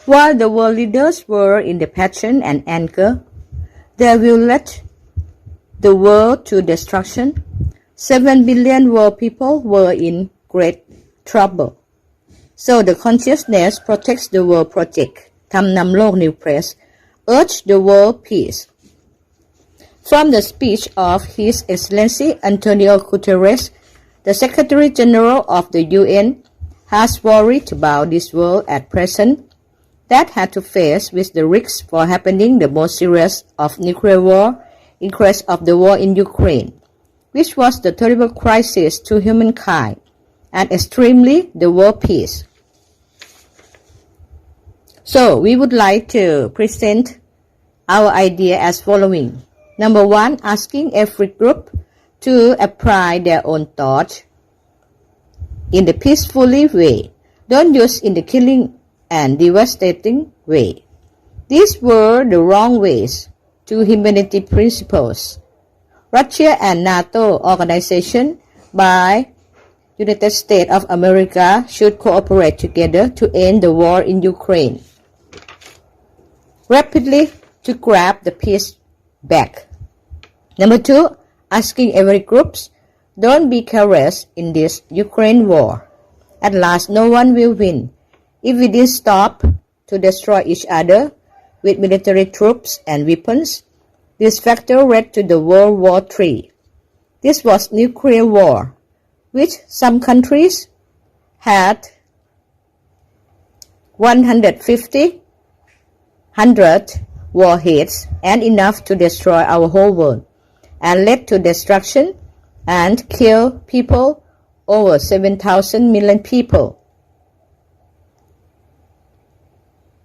While the world leaders were in the passion and anger, they will lead the world to destruction. 7 billion world people were in great trouble. So the Consciousness Protects the World project, Thamnamloke News Press, urged the world peace. From the speech of His Excellency Antonio Guterres, the Secretary General of the UN has worried about this world at present that had to face with the risks for happening the most serious of nuclear war in case of the war in Ukraine, which was the terrible crisis to humankind and extremely the world peace. So we would like to present our idea as following. Number 1, asking every group to apply their own thoughts in the peacefully way. Don't use in the killing and devastating way. These were the wrong ways to humanity principles. Russia and NATO organization by United States of America should cooperate together to end the war in Ukraine rapidly to grab the peace back. Number 2, asking every groups, don't be careless in this Ukraine war. At last, no one will win if we didn't stop to destroy each other with military troops and weapons. This factor led to the World War III. This was nuclear war, which some countries had 150 warheads and enough to destroy our whole world, and led to destruction and kill people, over 7,000 million people.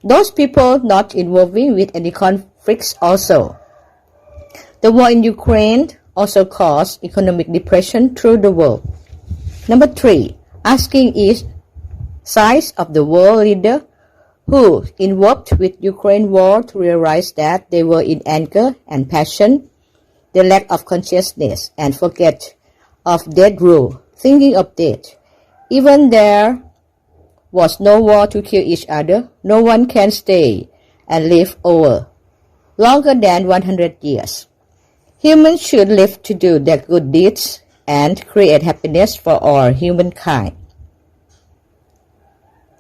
Those people not involving with any conflicts also. The war in Ukraine also caused economic depression through the world. Number 3, asking each side of the world leader who involved with Ukraine war to realize that they were in anger and passion, the lack of consciousness, and forget of death rule, thinking of death. Even there was no war to kill each other, no one can stay and live over longer than 100 years. Humans should live to do their good deeds and create happiness for all humankind.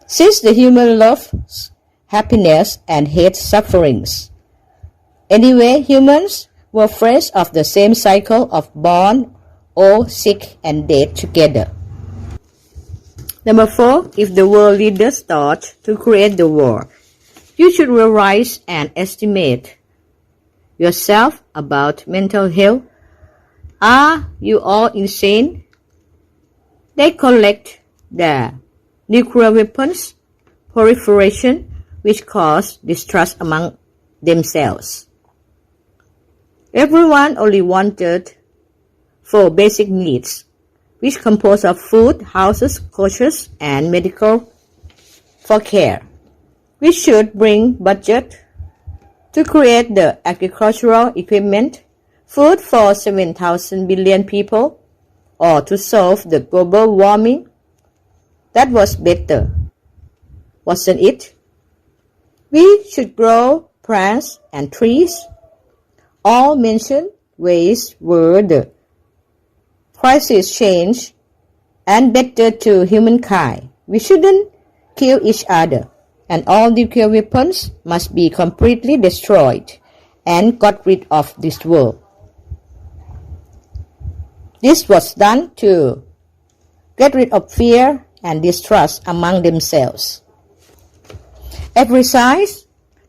Since the human loves happiness and hates sufferings. Anyway, humans were friends of the same cycle of born, old, sick, and dead together. Number 4, if the world leaders thought to create the war, you should realize and estimate yourself about mental health. Are you all insane? They collect the nuclear weapons proliferation, which cause distrust among themselves. Everyone only wanted 4 basic needs, which compose of food, houses, coaches, and medical for care. We should bring budget to create the agricultural equipment, food for 7,000 billion people, or to solve the global warming. That was better, wasn't it? We should grow plants and trees. All mentioned ways were the crisis change and better to humankind. We shouldn't kill each other, and all nuclear weapons must be completely destroyed and got rid of this world. This was done to get rid of fear and distrust among themselves. Every side,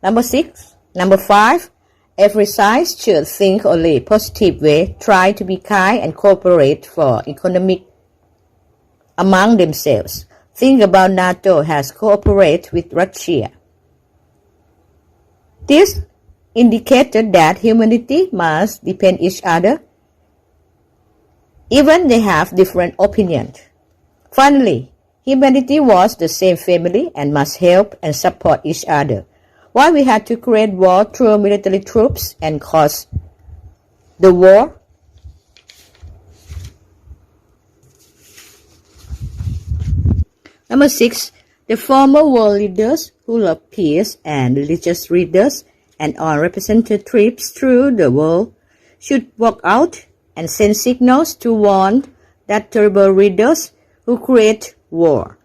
number 6, number 5, every side should think only positive way, try to be kind and cooperate for economic among themselves. Think about NATO has cooperated with Russia. This indicated that humanity must depend each other, even they have different opinions. Finally, humanity was the same family and must help and support each other. Why we had to create war through military troops and cause the war? Number 6, the former world leaders who love peace and religious leaders and all representatives through the world should walk out and send signals to warn that terrible leaders who create war,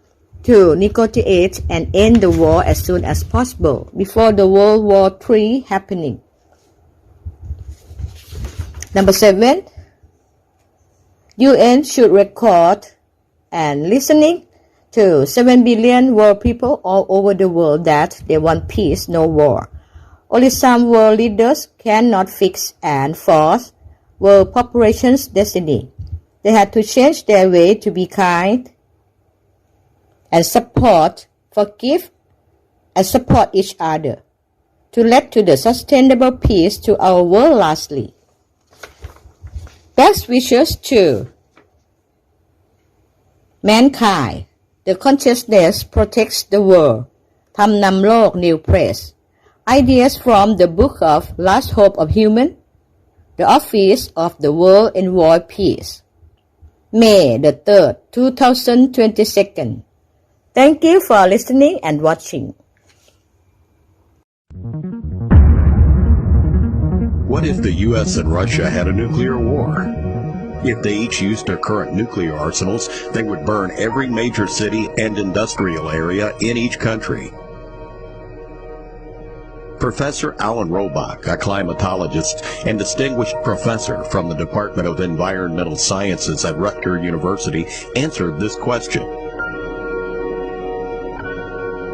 to negotiate and end the war as soon as possible before the World War III happening. Number 7, UN should record and listening to 7 billion world people all over the world that they want peace, no war. Only some world leaders cannot fix and force world population's destiny. They had to change their way to be kind and support, forgive, and support each other to lead to the sustainable peace to our world lastly. Best wishes to mankind. The consciousness protects the world. Thamnamloke News Press. Ideas from the Book of Last Hope of Human. The Office of the World Envoy Peace. May the 3rd, 2022. Thank you for listening and watching. What if the U.S. and Russia had a nuclear war? If they each used their current nuclear arsenals, they would burn every major city and industrial area in each country. Professor Alan Robach, a climatologist and distinguished professor from the Department of Environmental Sciences at Rutgers University, answered this question.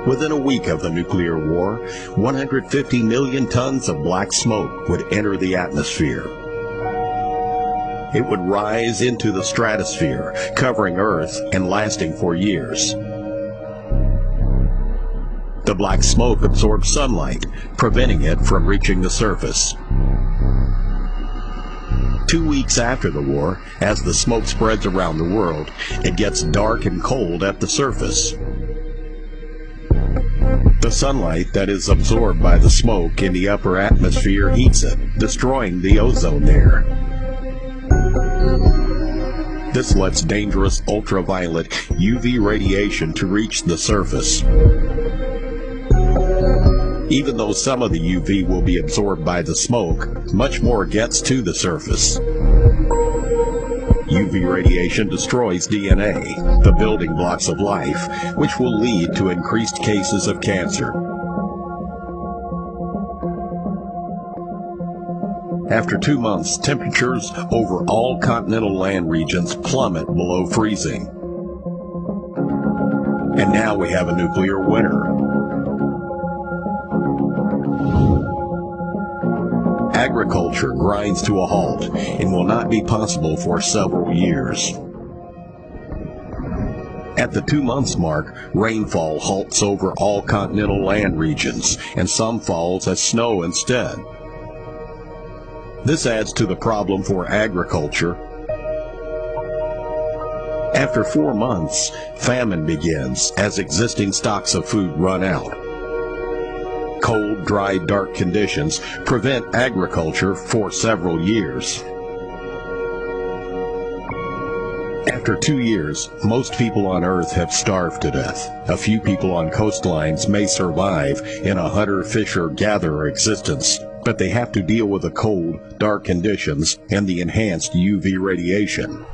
Within a week of the nuclear war, 150 million tons of black smoke would enter the atmosphere. It would rise into the stratosphere, covering Earth and lasting for years. The black smoke absorbs sunlight, preventing it from reaching the surface. 2 weeks after the war, as the smoke spreads around the world, it gets dark and cold at the surface. The sunlight that is absorbed by the smoke in the upper atmosphere heats it, destroying the ozone layer. This lets dangerous ultraviolet UV radiation to reach the surface. Even though some of the UV will be absorbed by the smoke, much more gets to the surface. UV radiation destroys DNA, the building blocks of life, which will lead to increased cases of cancer. After 2 months, temperatures over all continental land regions plummet below freezing. And now we have a nuclear winter. Agriculture grinds to a halt and will not be possible for several years. At the 2 months mark, rainfall halts over all continental land regions, and some falls as snow instead. This adds to the problem for agriculture. After 4 months, famine begins as existing stocks of food run out. Cold, dry, dark conditions prevent agriculture for several years. After 2 years, most people on Earth have starved to death. A few people on coastlines may survive in a hunter-fisher-gatherer existence, but they have to deal with the cold, dark conditions and the enhanced UV radiation.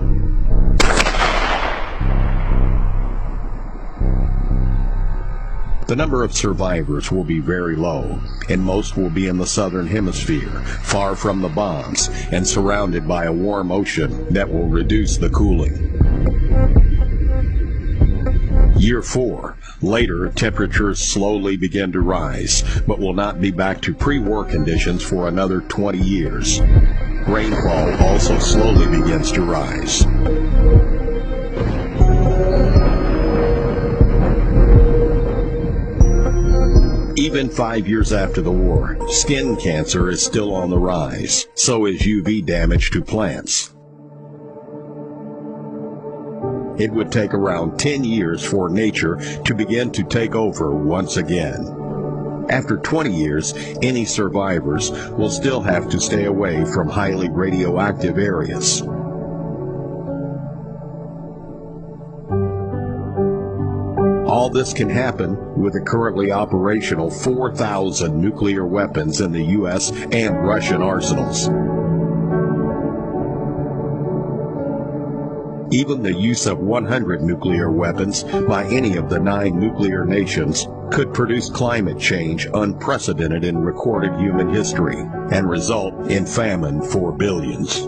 The number of survivors will be very low, and most will be in the southern hemisphere, far from the bombs, and surrounded by a warm ocean that will reduce the cooling. Year 4. Later, temperatures slowly begin to rise, but will not be back to pre-war conditions for another 20 years. Rainfall also slowly begins to rise. Even 5 years after the war, skin cancer is still on the rise. So is UV damage to plants. It would take around 10 years for nature to begin to take over once again. After 20 years, any survivors will still have to stay away from highly radioactive areas. All this can happen with the currently operational 4,000 nuclear weapons in the U.S. and Russian arsenals. Even the use of 100 nuclear weapons by any of the 9 nuclear nations could produce climate change unprecedented in recorded human history and result in famine for billions.